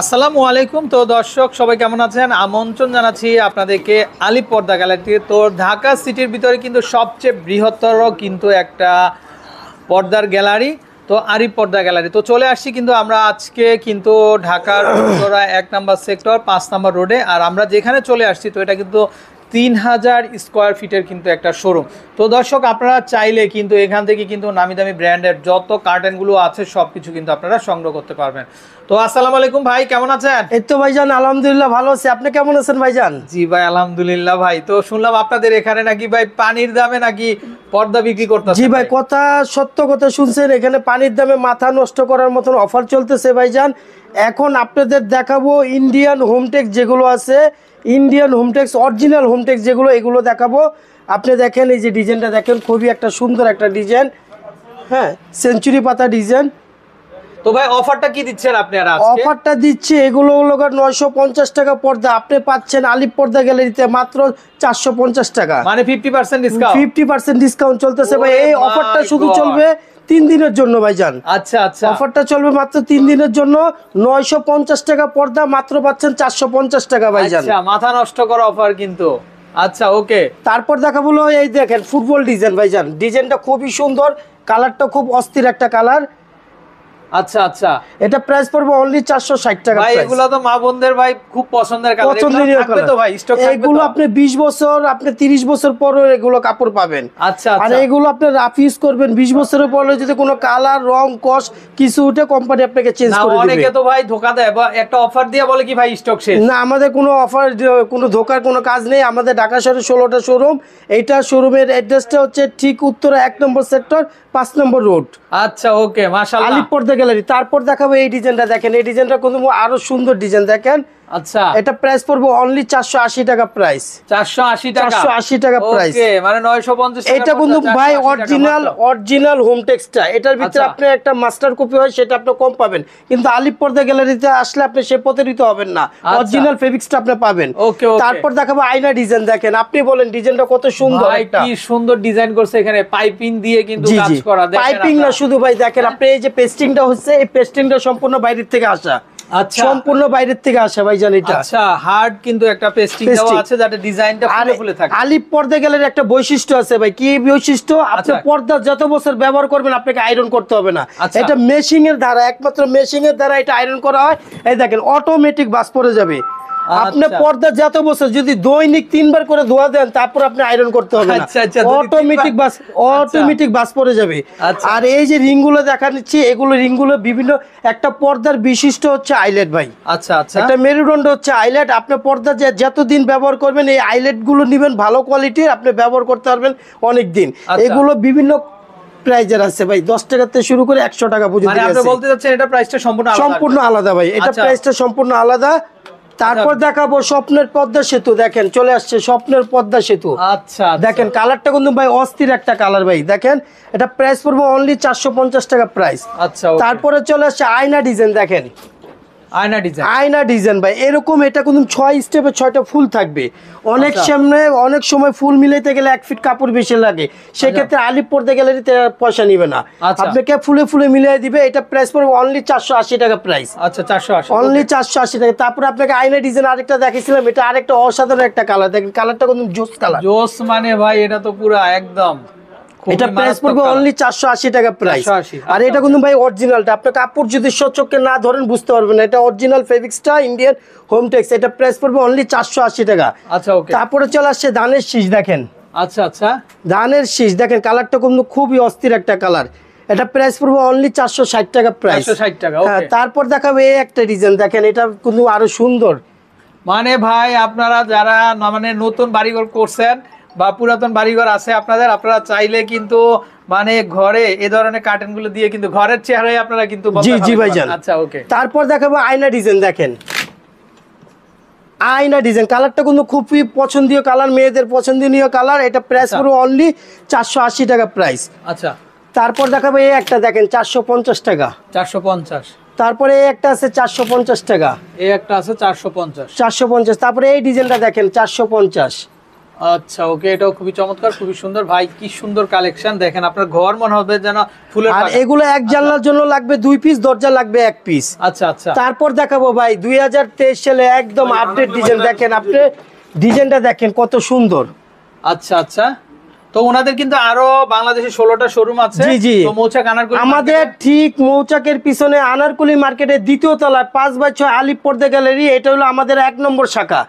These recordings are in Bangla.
আসসালামু আলাইকুম। তো দর্শক সবাই কেমন আছেন? আমন্ত্রণ জানাচ্ছি আপনাদেরকে আলিপ পর্দা গ্যালারিতে। তো ঢাকা সিটির ভিতরে কিন্তু সবচেয়ে বৃহত্তর কিন্তু একটা পর্দার গ্যালারি, তো আরিফ পর্দা গ্যালারি। তো চলে আসছি কিন্তু আমরা আজকে কিন্তু ঢাকার উত্তরা 1 নম্বর সেক্টর 5 নম্বর রোডে। আর আমরা যেখানে চলে আসছি তো এটা কিন্তু 3000 স্কোয়ার ফিটের কিন্তু একটা শোরুম। তো দর্শক আপনারা চাইলে কিন্তু এখান থেকে কিন্তু নামি দামি ব্র্যান্ডের যত কার্টেনগুলো আছে সব কিছু কিন্তু আপনারা সংগ্রহ করতে পারবেন। তো আসসালামু আলাইকুম ভাই, কেমন আছেন? এই তো ভাইজান আলহামদুলিল্লাহ ভালো আছি, আপনি কেমন আছেন ভাইজান? জি ভাই আলহামদুলিল্লাহ। ভাই তো শুনলাম আপনাদের এখানে নাকি ভাই পানির দামে নাকি পর্দা বিক্রি করতেছেন। জি ভাই, কথা সত্য কথা শুনছেন, এখানে পানির দামে মাথা নষ্ট করার মতন অফার চলতেছে ভাইজান। এখন আপনাদের দেখাবো ইন্ডিয়ান হোমটেক্স যেগুলো আছে, ইন্ডিয়ান হোমটেক্স অরিজিনাল হোমটেক্স যেগুলো, এগুলো দেখাবো। আপনি দেখেন এই যে ডিজাইনটা দেখেন, খুবই একটা সুন্দর একটা ডিজাইন, হ্যাঁ সেঞ্চুরি পাতা ডিজাইন। তো ভাই অফারটা কি দিচ্ছেন আপনারা আজকে? অফারটা দিচ্ছে এগুলো হলো 950 টাকা পর্দা, আপনি পাচ্ছেন আলিপ পর্দা গ্যালারিতে মাত্র 450 টাকা, মানে 50% ডিসকাউন্ট। 50% ডিসকাউন্ট চলতেছে ভাই। এই অফারটা শুধু চলবে 3 দিনের জন্য ভাইজান। আচ্ছা আচ্ছা, অফারটা চলবে মাত্র 3 দিনের জন্য। 950 টাকা পর্দা মাত্র পাচ্ছেন 450 টাকা ভাইজান। আচ্ছা, মাথা নষ্ট করা অফার কিন্তু। আচ্ছা ওকে, তারপর দেখাবো এই দেখেন ফুটবল ডিজাইন ভাইজান, ডিজাইনটা খুবই সুন্দর, কালারটা খুব অস্থির একটা কালার। আচ্ছা আচ্ছা, এটা প্রাইস পড়বে অনলি 460 টাকা। ভাই এগুলো তো মা বোনদের ভাই খুব পছন্দের কালার, পছন্দের থাকবে তো ভাই, স্টক থাকবে এগুলো তো? আপনি 20 বছর আপনি 30 বছর পরে এগুলো কাপড় পাবেন। আচ্ছা আর আচ্ছা, এগুলো আপনি রাফ ইউজ করবেন, 20 বছরের পরে যদি কোনো কালার রং কস কিছু উঠে কোম্পানি আপনাকে চেঞ্জ করে দিবে। অনেকে তো ভাই ধোকা দেয় বা একটা অফার দিয়ে বলে কি ভাই স্টক শেষ। না, আমাদের কোনো অফার কোনো ধোকার কোনো কাজ নেই। আমাদের ঢাকা শহরে 16টা শোরুম। এইটা শোরুমের অ্যাড্রেসটা হচ্ছে ঠিক উত্তরা 1 নম্বর সেক্টর 5 নম্বর রোড। আচ্ছা ওকে, মাশাআল্লাহ। আলিপ পর্দা গ্যালারি। তারপর দেখাবো এই ডিজাইনটা দেখেন, এই ডিজাইনটা কিন্তু আরো সুন্দর ডিজাইন দেখেন। আচ্ছা, এটা প্রাইস পড়বে অনলি 480 টাকা প্রাইস। 480 টাকা, 480 টাকা প্রাইস। ওকে, মানে 950 টাকা। এটা কিন্তু ভাই অরিজিনাল হোমটেক্সটা, এটার ভিতরে আপনি একটা মাস্টার কপি হয় সেটা আপনি কম পাবেন, কিন্তু আলিপ পর্দা গ্যালারিতে আসলে আপনি সে প্রতারিত হবেন না, অরিজিনাল ফেব্রিক্সটা আপনি পাবেন। ওকে, তারপর দেখাবো আয়না ডিজাইন দেখেন, আপনি বলেন ডিজাইনটা কত সুন্দর। ভাই কি সুন্দর ডিজাইন করছে, এখানে পাইপিং দিয়ে কিন্তু কাজ করা। দেখেন পাইপিং না শুধু ভাই, দেখেন আপনি এই যে পেস্টিংটা হচ্ছে, এই পেস্টিংটা সম্পূর্ণ বাইরের থেকে আসা। আচ্ছা, সম্পূর্ণ বাইরের থেকে আসা ভাই জান। এটা আচ্ছা, হার্ড কিন্তু একটা পেস্টিং দেওয়া আছে যাতে ডিজাইনটা ফুলে ফুলে থাকে। আলিপ পর্দা গ্যালারির একটা বৈশিষ্ট্য আছে ভাই, কি বৈশিষ্ট্য? আপনি পর্দা যত বছর ব্যবহার করবেন আপনাকে আয়রন করতে হবে না। এটা মেশিং এর দ্বারা, একমাত্র মেশিং এর দ্বারা এটা আয়রন করা হয়। এই দেখেন অটোমেটিক বাস পড়ে যাবে। আপনি পর্দা যত বছর যদি দৈনিক 3 বার করে ধোয়া দেন তারপর আপনি আয়রন করতে হবে না, অটোমেটিক বাস পড়ে যাবে। আর এই যে রিংগুলো দেখা নিচ্ছি, এগুলো রিংগুলো বিভিন্ন একটা পর্দার বিশিষ্ট হচ্ছে আইলেট ভাই। আচ্ছা আচ্ছা, একটা মেরুদণ্ড হচ্ছে আইলেট। আপনি পর্দা যতদিন ব্যবহার করবেন এই আইলেট গুলো নিবেন ভালো কোয়ালিটির, আপনি ব্যবহার করতে পারবেন অনেক দিন। এগুলো বিভিন্ন প্রাইজের আছে ভাই, 10 টাকা থেকে শুরু করে 100 টাকা পর্যন্ত। মানে আপনি বলতে চাচ্ছেন এটা প্রাইসটা সম্পূর্ণ আলাদা ভাই, এটা প্রাইসটা সম্পূর্ণ আলাদা। তারপর দেখাবো স্বপ্নের পদ্মা সেতু, দেখেন চলে আসছে স্বপ্নের পদ্মা সেতু। আচ্ছা, দেখেন কালারটা কিন্তু ভাই অস্থির একটা কালার ভাই, দেখেন এটা প্রাইস পড়বে অনলি 450 টাকা প্রাইস। আচ্ছা, তারপরে চলে আসছে আয়না ডিজাইন, দেখেন আয়না ডিজাইন ভাই এরকম, এটা কিন্তু 6 স্টেপে 6টা ফুল থাকবে। অনেক সময় ফুল মিলাইতে গেলে 1 ফিট কাপড় বেশি লাগে, সেক্ষেত্রে আলিপ পর্দা গ্যালারিতে পয়সা নিবে না, আপনাকে ফুলে ফুলে মিলিয়ে দিবে। এটা প্রাইস পড়বে অনলি 480 টাকা প্রাইস। আচ্ছা, 480, অনলি 480 টাকা। তারপর আপনাকে আয়না ডিজাইন আরেকটা দেখিয়েছিলাম, এটা আরেকটা অসাধারণ একটা কালার, দেখেন কালারটা কিন্তু জোস কালার। জোস মানে ভাই এটা তো পুরো একদম, এটা প্রাইস পড়বে অনলি 480 টাকা প্রাইস। আর এটা কিন্তু ভাই অরিজিনালটা, আপনি কাপড় যদি চোখে না ধরেন বুঝতে পারবেন না, এটা অরিজিনাল ফেব্রিক্সটা ইন্ডিয়ান হোমটেক্স। এটা প্রাইস পড়বে অনলি 480 টাকা। আচ্ছা ওকে। তারপরে চলে আসছে ধানের শীষ, দেখেন। আচ্ছা আচ্ছা, ধানের শীষ দেখেন কালারটা কিন্তু খুবই অস্থির একটা কালার। এটা প্রাইস পড়বে অনলি 460 টাকা প্রাইস। 460 টাকা, ওকে। তারপর দেখাবো এই একটা ডিজাইন, দেখেন এটা কিন্তু আরো সুন্দর। মানে ভাই আপনারা যারা মানে নতুন বাড়িঘর করছেন বা পুরাতন বাড়িঘর আছে আপনাদের, আপনারা চাইলে কিন্তু মানে ঘরে এই ধরনের কার্টেন গুলো দিয়ে কিন্তু ঘরের চেহারায় আপনারা কিন্তু। জি ভাইজান। আচ্ছা ওকে। তারপর দেখাবো আয়না ডিজাইন, দেখেন আয়না ডিজাইন কালারটা কিন্তু খুবই পছন্দীয় কালার, মেয়েদের পছন্দনীয় কালার। এটা প্রাইস পড়বে অনলি 480 টাকা প্রাইস। আচ্ছা, তারপর দেখাবো এই একটা, দেখেন 450 টাকা। 450। তারপরে এই একটা আছে 450 টাকা, এই একটা আছে 450। তারপরে এই ডিজাইনটা দেখেন 450। আচ্ছা ওকে, এটাও খুবই চমৎকার, খুবই সুন্দর ভাই, কি সুন্দর কালেকশন। দেখেন আপনার ঘর মনে হবে যেন ফুলের আর বাগান। এগুলো এক জানলার জন্য লাগবে 2 পিস, দরজা লাগবে 1 পিস। আচ্ছা আচ্ছা, তারপর দেখাবো ভাই 2023 সালে একদম আপডেট ডিজাইন। দেখেন আপনি ডিজাইনটা দেখেন কত সুন্দর। আচ্ছা আচ্ছা, তো ওনাদের কিন্তু আরো বাংলাদেশে 16টা শোরুম আছে। জি জি, তো মৌচাক আনারকুলি আমাদের ঠিক মৌচাকের পিছনে আনারকুলি মার্কেটের 2য় তলায় 5/6 আলিপ পর্দা গ্যালারি, এটা হলো আমাদের 1 নম্বর শাখা।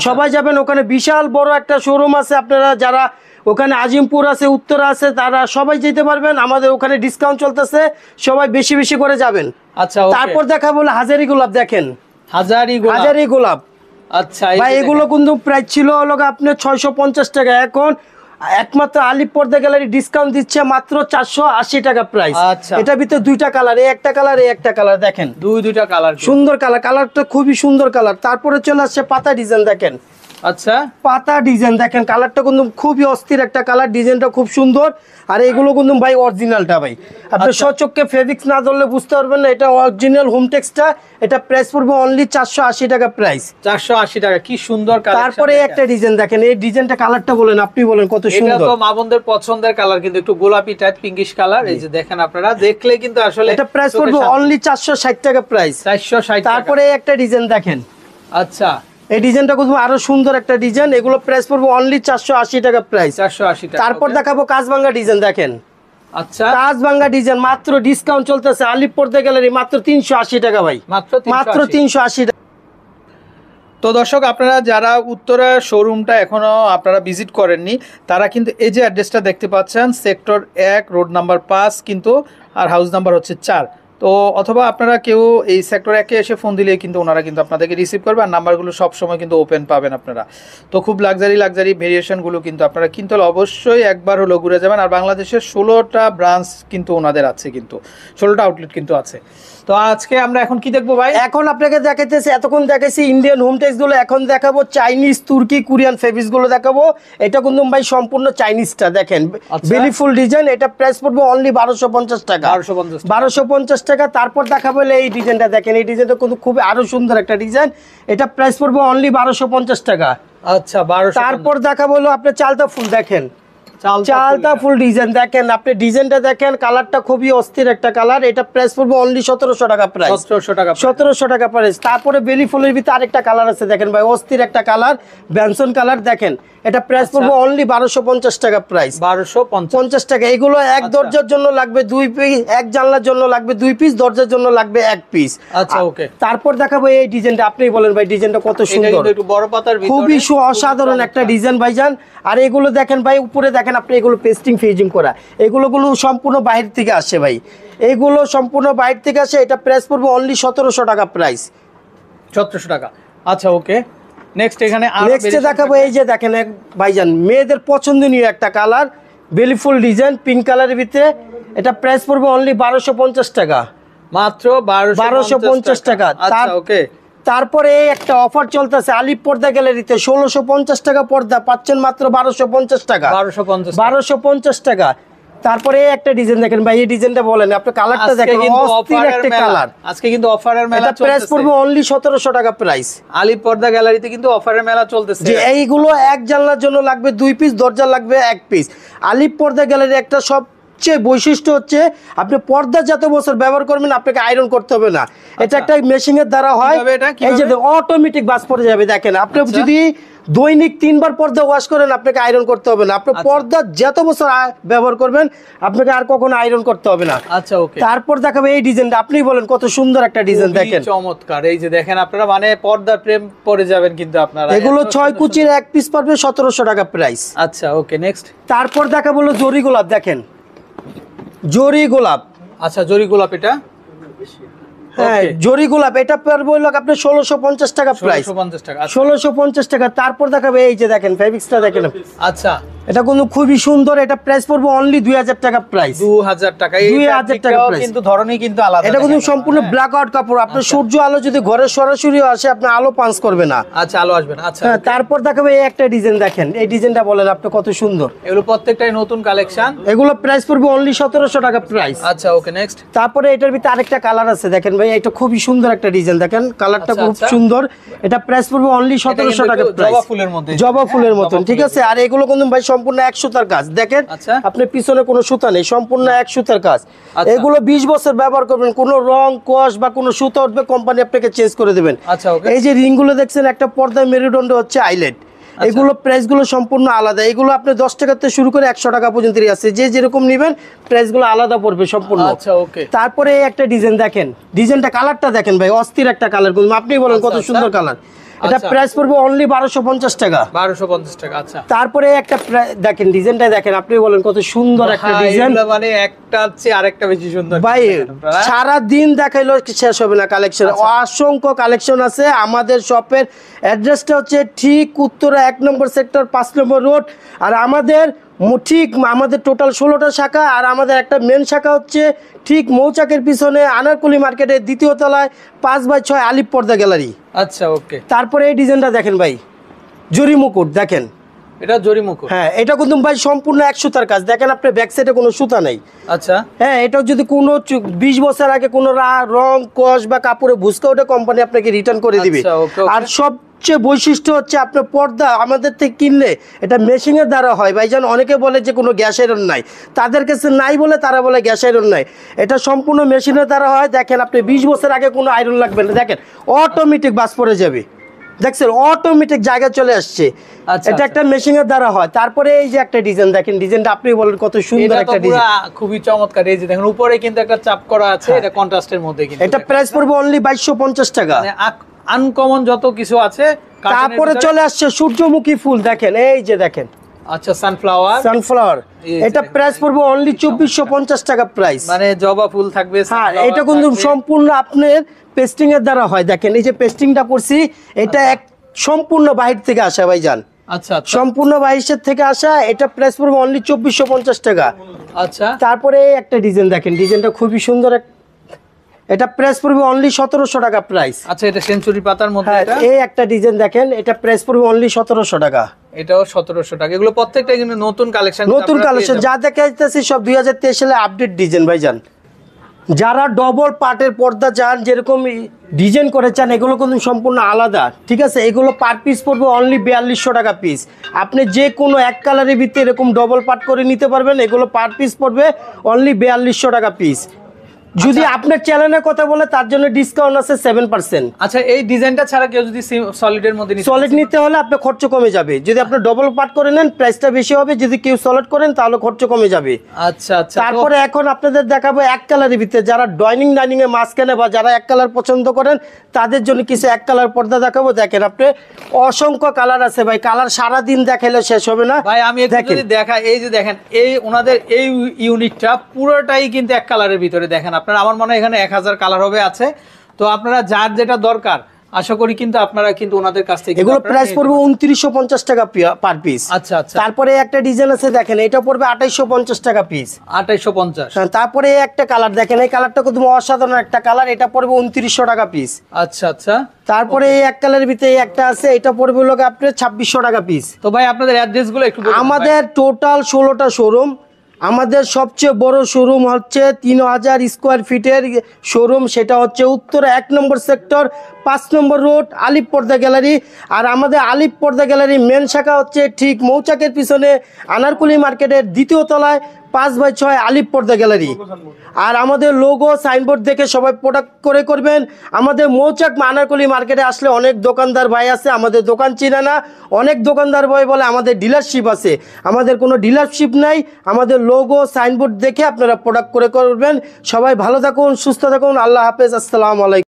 সবাই যাবেন ওখানে, বিশাল বড় একটা শোরুম আছে। আপনারা যারা ওখানে আজিমপুর আছে, উত্তরা আছে, তারা সবাই যেতে পারবেন। আমাদের ওখানে ডিসকাউন্ট চলতেছে, সবাই বেশি বেশি করে যাবেন। আচ্ছা, তারপর দেখাবো হাজারি গোলাপ। দেখেন হাজারি গোলাপ। আচ্ছা ভাই এগুলো কিন্তু প্রাইস ছিল হলো আপনার 650 টাকা, এখন একমাত্র আলিপ পর্দা গ্যালারি ডিসকাউন্ট দিচ্ছে মাত্র 480 টাকা প্রাইস। আচ্ছা, এটার ভিতরে 2টা কালার, এই একটা কালার, এই একটা কালার। দেখেন দুইটা কালার, সুন্দর কালার, কালারটা খুবই সুন্দর কালার। তারপরে চলে আসছে পাতা ডিজাইন। দেখেন আচ্ছা পাতা ডিজাইন, দেখেন কালারটা কিন্তু খুবই অস্থির একটা কালার, ডিজাইনটা খুব সুন্দর। আর এগুলো কিন্তু ভাই অরিজিনালটা ভাই, আপনি সচক্ষে ফেব্রিক্স না ধরলে বুঝতে পারবেন না এটা অরিজিনাল হোমটেক্সটা। এটা প্রাইস পড়বে অনলি 480 টাকা প্রাইস। 480 টাকা, কি সুন্দর কালার। তারপরে একটা ডিজাইন দেখেন, এই ডিজাইনটা কালারটা বলেন, আপনি বলেন কত সুন্দর। এটা তো মা বোনদের পছন্দের কালার, কিন্তু একটু গোলাপি টাইপ পিঙ্কিশ কালার। এই যে দেখেন আপনারা দেখলে কিন্তু আসলে এটা প্রাইস পড়বে অনলি 460 টাকা প্রাইস। 460। তারপরে একটা ডিজাইন দেখেন, আচ্ছা এই ডিজাইনটা খুব আরো সুন্দর একটা ডিজাইন। এগুলো প্রাইস পড়বে অনলি 480 টাকা প্রাইস। 480 টাকা। তারপর দেখাবো কাজভাঙ্গা ডিজাইন। দেখেন আচ্ছা, কাজভাঙ্গা ডিজাইন মাত্র ডিসকাউন্ট চলতেছে আলিপ পর্দা গ্যালারি মাত্র 380 টাকা ভাই, মাত্র 380 টাকা। তো দর্শক আপনারা যারা উত্তরা শোরুমটা এখনো আপনারা ভিজিট করেননি, তারা কিন্তু এই যে অ্যাড্রেসটা দেখতে পাচ্ছেন, সেক্টর 1, রোড নাম্বার 5 কিন্তু, আর হাউস নাম্বার হচ্ছে 4। তো অথবা আপনারা কেউ এই সেক্টর 1-এ এসে ফোন দিলে কিন্তু ওনারা কিন্তু আপনাদেরকে রিসিভ করবে, আর নাম্বারগুলো সবসময় কিন্তু ওপেন পাবেন আপনারা। তো খুব লাক্সারি ভেরিয়েশনগুলো কিন্তু আপনারা কিন্তু অবশ্যই একবার হলো ঘুরে যাবেন। আর বাংলাদেশের 16টা ব্রাঞ্চ কিন্তু ওনাদের আছে, কিন্তু 16টা আউটলেট কিন্তু আছে। তো আজকে আমরা এখন কি দেখবো ভাই? এখন আপনাকে দেখাইতেছি, এতক্ষণ দেখাইছি ইন্ডিয়ান হোম টেক্স গুলো, এখন দেখাবো চাইনিজ, তুর্কি, কোরিয়ান ফেব্রিক্স গুলো দেখাবো। এটা কিন্তু ভাই সম্পূর্ণ চাইনিজটা। দেখেন বেলিফুল ডিজাইন, এটা প্রাইস পড়বে অনলি 1250 টাকা। 1250 টাকা। তারপর দেখাবো এই ডিজাইনটা। দেখেন এই ডিজাইনটা কিন্তু খুব আরো সুন্দর একটা ডিজাইন, এটা প্রাইস পড়বে অনলি 1250 টাকা। আচ্ছা 1200। তারপর দেখাবো হলো আপনার চালতা ফুল। দেখেন চালতা ফুল ডিজাইন, দেখেন আপনি ডিজাইনটা দেখেন, কালারটা খুবই অস্থির একটা কালার। এটা প্রাইস পড়বে অনলি 1700 টাকা প্রাইস। 1700 টাকা প্রাইস। তারপরে বেলি ফুলের ভিতরে আরেকটা কালার আছে, দেখেন ভাই অস্থির একটা কালার, ব্যানসন কালার। দেখেন এটা প্রাইস পড়বে অনলি 1250 টাকা প্রাইস। 1250 টাকা। এগুলো এক দরজার জন্য লাগবে 2 পিস, এক জানলার জন্য লাগবে 2 পিস, দরজার জন্য লাগবে 1 পিস। আচ্ছা ওকে। তারপর দেখাবো এই ডিজাইনটা। আপনি বলেন ভাই ডিজাইনটা কত সুন্দর, একটু বড় পাতার ভিতরে খুবই অসাধারণ একটা ডিজাইন ভাইজান। আর এগুলো দেখেন ভাই উপরে দেখেন আপনি, এগুলো পেস্টিং ফিজিং করা, এগুলো সম্পূর্ণ বাইরে থেকে আসে ভাই, এগুলো সম্পূর্ণ বাইরে থেকে আসে। এটা প্রাইস পড়বে অনলি 1700 টাকা প্রাইস। 1700 টাকা। আচ্ছা ওকে। নেক্সট এখানে নেক্সটে দেখাবো এই যে দেখেন ভাইজান মেয়েদের পছন্দনীয় একটা কালার, বেলিফুল ডিজাইন, পিঙ্ক কালারের ভিতরে। এটা প্রাইস পড়বে অনলি 1250 টাকা, মাত্র 1250 টাকা। আচ্ছা ওকে। তারপরে একটা অফার চলতেছে আলিপ পর্দা গ্যালারিতে, 1650 টাকা পর্দা পাচ্ছেন মাত্র 1250 টাকা। 1250 টাকা। তারপরে একটা ডিজাইন দেখেন ভাই, এই ডিজাইনটা বলেন, আপনি কালারটা দেখেন, অস্থির একটা কালার। আজকে কিন্তু অফারের মেলা চলতেছে। প্রাইস পড়বে অনলি 1700 টাকা প্রাইস। আলিপ পর্দা গ্যালারিতে কিন্তু অফারের মেলা চলতেছে। যে এইগুলো এক জানলার জন্য লাগবে 2 পিস, দরজা লাগবে 1 পিস। আলিপ পর্দা গ্যালারি একটা সবচেয়ে বৈশিষ্ট্য হচ্ছে আপনি পর্দা যত বছর ব্যবহার করবেন আপনাকে আয়রন করতে হবে না। এটা একটা মেশিনের দ্বারা হয়, এই যে অটোমেটিক বাস পড়ে যাবে। দেখেন আপনি যদি দৈনিক 3 বার পর্দা ওয়াশ করেন আপনাকে আয়রন করতে হবে না। আপনি পর্দা যত বছর ব্যবহার করবেন আপনাকে আর কখনো আয়রন করতে হবে না। আচ্ছা ওকে। তারপর দেখাবো এই ডিজাইনটা। আপনি বলেন কত সুন্দর একটা ডিজাইন। দেখেন চমৎকার। এই যে দেখেন আপনারা মানে পর্দার প্রেম পড়ে যাবেন কিন্তু আপনারা। এগুলো 6 কুচির 1 পিস পড়বে 1700 টাকা প্রাইস। আচ্ছা ওকে। নেক্সট তারপর দেখাবো জরি গোলাপ। দেখেন জরি গোলাপ। আচ্ছা জরি গোলাপ, এটা হ্যাঁ জরি গোলাপ, এটা পড়বে হলো আপনার 1650 টাকা প্রাইস। 1650 টাকা। 1650 টাকা। তারপর দেখাবে এই যে দেখেন ফেব্রিক্সটা দেখেন। আচ্ছা এটা কিন্তু খুবই সুন্দর, এটা প্রাইস পড়বে অনলি 2000 টাকা প্রাইস। 2000 টাকা, 2000 টাকা প্রাইস। কিন্তু ধরনই কিন্তু আলাদা, এটা কিন্তু সম্পূর্ণ ব্ল্যাক আউট কাপড়। আপনার সূর্য আলো যদি ঘরে সরাসরি আসে আপনার আলো পাঞ্চ করবে না। আচ্ছা, আলো আসবে না। আচ্ছা, হ্যাঁ, তারপর দেখাবে এই একটা ডিজাইন, দেখেন এই ডিজাইনটা বলেন আপনি কত সুন্দর। এগুলো প্রত্যেকটাই নতুন কালেকশন, এগুলো প্রাইস পড়বে অনলি 1700 টাকা প্রাইস। আচ্ছা, ওকে, নেক্সট। তারপরে এটার ভিতরে আরেকটা কালার আছে, দেখেন ভাই এটা খুবই সুন্দর একটা ডিজাইন, দেখেন কালারটা আচ্ছা, খুব আচ্ছা। সুন্দর। এটা প্রাইস পড়বে অনলি 1700 টাকা প্রাইস। জবা ফুলের মধ্যে, জবা ফুলের মতন, ঠিক আছে। আর এগুলো কিন্তু ভাই সম্পূর্ণ 1 সুতার কাজ, দেখেন আচ্ছা। আপনার পিছনে কোনো সুতা নেই, সম্পূর্ণ 1 সুতার কাজ। আচ্ছা। এগুলো 20 বছর ব্যবহার করবেন, কোনো রং কস বা কোনো সুতা উঠবে কোম্পানি আপনাকে চেঞ্জ করে দেবেন। আচ্ছা, ওকে। এই যে রিংগুলো দেখছেন, একটা পর্দায় মেরুদণ্ড হচ্ছে আইলেট। এগুলো প্রাইসগুলো সম্পূর্ণ আলাদা। এগুলো আপনি 10 টাকা থেকে শুরু করে 100 টাকা পর্যন্ত আছে, যে যেরকম নেবেন প্রাইসগুলো আলাদা পড়বে সম্পূর্ণ। আচ্ছা, ওকে। তারপরে এই একটা ডিজাইন দেখেন, ডিজাইনটা কালারটা দেখেন ভাই, অস্থির একটা কালার, আপনি বলেন কত সুন্দর কালার। এটা প্রাইস পড়বে অনলি 1250 টাকা। 1250 টাকা, আচ্ছা। তারপরে একটা দেখেন, ডিজাইনটা দেখেন, আপনি বলেন কত সুন্দর একটা ডিজাইন। মানে একটা হচ্ছে আরেকটা বেশি সুন্দর ভাই সারা দিন দেখাইলো শেষ হবে না কালেকশন, অসংখ্য কালেকশন আছে। আমাদের শপের অ্যাড্রেসটা হচ্ছে ঠিক উত্তরা 1 নম্বর সেক্টর 5 নম্বর রোড। আর আমাদের ঠিক আমাদের টোটাল 16টা শাখা, আর আমাদের একটা মেন শাখা হচ্ছে ঠিক মৌচাকের পিছনে আনারকুলি মার্কেটের 2য় তলায় 5x6 আলিপ পর্দা গ্যালারি। আচ্ছা, ওকে। তারপরে এই ডিজাইনটা দেখেন ভাই, জরি মুকুট দেখেন, এটা জরি মুকুট। হ্যাঁ এটা কিন্তু ভাই সম্পূর্ণ 1 সুতার কাজ, দেখেন আপনার ব্যাক সাইডে কোনো সুতা নেই। আচ্ছা, হ্যাঁ এটা যদি কোনো 20 বছর আগে কোনো রং কস বা কাপড়ে ভুসকা ওটা কোম্পানি আপনাকে রিটার্ন করে দিবে। আচ্ছা, ওকে, ওকে। আর সবচেয়ে বৈশিষ্ট্য হচ্ছে আপনার পর্দা আমাদের থেকে কিনলে এটা মেশিনের দ্বারা হয় ভাইজান। অনেকে বলে যে কোনো গ্যাস আয়রন নাই, তাদের কাছে নাই বলে তারা বলে গ্যাস আয়রন নাই, এটা সম্পূর্ণ মেশিনের দ্বারা হয়। দেখেন আপনি 20 বছর আগে কোনো আয়রন লাগবে না, দেখেন অটোমেটিক বাস পড়ে যাবে, দেখছেন অটোমেটিক জায়গা চলে আসছে। আচ্ছা, এটা একটা মেশিনের দ্বারা হয়। তারপরে এই যে একটা ডিজাইন দেখেন, ডিজাইনটা আপনি বলেন কত সুন্দর একটা ডিজাইন, খুবই চমৎকার। এই যে দেখেন উপরে কিন্তু একটা চাপ করা আছে, এটা কন্ট্রাস্টের মধ্যে কিন্তু। এটা প্রাইস পড়বে অনলি 2250 টাকা। মানে আনকমন যত কিছু আছে। তারপরে চলে আসছে সূর্যমুখী ফুল, দেখেন এই যে দেখেন, আচ্ছা, সানফ্লাওয়ার। এটা প্রাইস পড়বে অনলি 2450 টাকা প্রাইস। মানে জবা ফুল থাকবে। হ্যাঁ এটা কিন্তু সম্পূর্ণ আপনার পেস্টিং এর দ্বারা হয়। দেখেন এই যে পেস্টিংটা করছি, এটা এক সম্পূর্ণ বাহির থেকে আসা ভাইজান। আচ্ছা, সম্পূর্ণ বাহির থেকে আসা। এটা প্রাইস পড়বে অনলি 2450 টাকা। আচ্ছা। তারপরে একটা ডিজাইন দেখেন, ডিজাইনটা খুবই সুন্দর, এটা প্রাইস পড়বে অনলি 1700 টাকা প্রাইস। আচ্ছা, এটা সেঞ্চুরি পাতার মধ্যে। হ্যাঁ এই একটা ডিজাইন দেখেন, এটা প্রাইস পড়বে অনলি 1700 টাকা। এটাও 1700 টাকা। এগুলো প্রত্যেকটাই কিন্তু নতুন কালেকশন, নতুন কালেকশন যা দেখাইতেছি সব 2023 সালে আপডেট ডিজাইন ভাইজান। যারা ডবল পার্টের পর্দা চান, যেরকম ডিজাইন করে চান, এগুলো কিন্তু সম্পূর্ণ আলাদা, ঠিক আছে। এগুলো পার পিস পড়বে অনলি 4200 টাকা পিস। আপনি যে কোনো এক কালারের ভিতরে এরকম ডবল পার্ট করে নিতে পারবেন। এগুলো পার পিস পড়বে অনলি 4200 টাকা পিস। যদি আপনার চ্যানেলের কথা বলে তার জন্য ডিসকাউন্ট আছে 7%। আচ্ছা, এই ডিজাইনটা ছাড়া কেউ যদি সলিডের মধ্যে সলিড নিতে হলে আপনার খরচ কমে যাবে। যদি আপনি ডবল পার্ট করে নেন প্রাইসটা বেশি হবে, যদি কেউ সলিড করেন তাহলে খরচ কমে যাবে। আচ্ছা, আচ্ছা। তারপরে এখন আপনাদের দেখাবো এক কালারের ভিতরে, যারা ডাইনিং এর মাঝখানে বা যারা এক কালার পছন্দ করেন তাদের জন্য কিছু এক কালার পর্দা দেখাবো। দেখেন আপনি অসংখ্য কালার আছে ভাই, কালার সারা দিন দেখাইলে শেষ হবে না ভাই। আমি একটু যদি দেখাই, এই যে দেখেন এই ওনাদের এই ইউনিটটা পুরোটাই কিন্তু এক কালারের ভিতরে। দেখেন আপনারা, আমার মনে হয় এখানে 1000 কালার হবে আছে। তো আপনারা যার যেটা দরকার আশা করি কিন্তু আপনারা কিন্তু ওনাদের কাছ থেকে এগুলো প্রাইস পড়বে 2950 টাকা পার পিস। আচ্ছা, আচ্ছা। তারপরে একটা ডিজাইন আছে দেখেন, এটা পড়বে 2850 টাকা পিস। 2850। তারপরে একটা কালার দেখেন, এই কালারটা কিন্তু অসাধারণ একটা কালার, এটা পড়বে 2900 টাকা পিস। আচ্ছা, আচ্ছা। তারপরে এই এক কালারের ভিতরে একটা আছে, এটা পড়বে হলো আপনার 2600 টাকা পিস। তো ভাই আপনাদের অ্যাড্রেস গুলো একটু বলুন। আমাদের টোটাল 16টা শোরুম। আমাদের সবচেয়ে বড় শোরুম হচ্ছে 3000 স্কোয়ার ফিটের শোরুম, সেটা হচ্ছে উত্তরা 1 নম্বর সেক্টর 5 নম্বর রোড আলিপ পর্দা গ্যালারি। আর আমাদের আলিপ পর্দা গ্যালারি মেন শাখা হচ্ছে ঠিক মৌচাকের পিছনে আনারকুলি মার্কেটের 2য় তলায় 5x6 আলিপ পর্দা গ্যালারি। আর আমাদের লোগো সাইনবোর্ড দেখে সবাই প্রোডাক্ট করবেন। আমাদের মৌচাক আনারকুলি মার্কেটে আসলে অনেক দোকানদার ভাই আছে, আমাদের দোকান চিনে না। অনেক দোকানদার ভাই বলে আমাদের ডিলারশিপ আছে, আমাদের কোনো ডিলারশিপ নাই। আমাদের লোগো সাইনবোর্ড দেখে আপনারা প্রোডাক্ট করবেন। সবাই ভালো থাকুন, সুস্থ থাকুন। আল্লাহ হাফেজ, আসসালামু আলাইকুম।